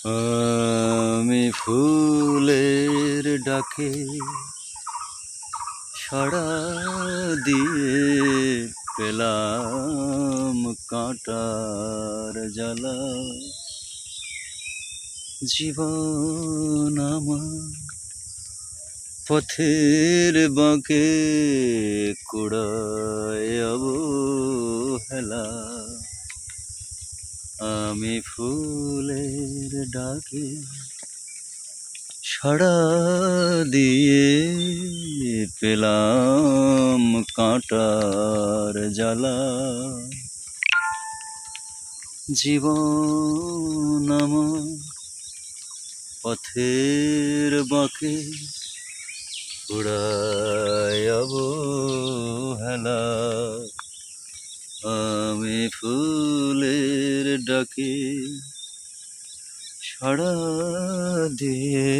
আমি ফুলের ডাকে সাড়া দিয়ে পেলাম কাঁটার জ্বালা। জীবন আমার পথের বাঁকে কুড়ায় অবহেলা। আমি ফুলের ডাকে সাড়া দিয়ে পেলাম কাঁটার জ্বালা। জীবন আমার পথের বাঁকে কুড়ায় অবহেলা। আমি ফুলের ডাকে সাড়া দিয়ে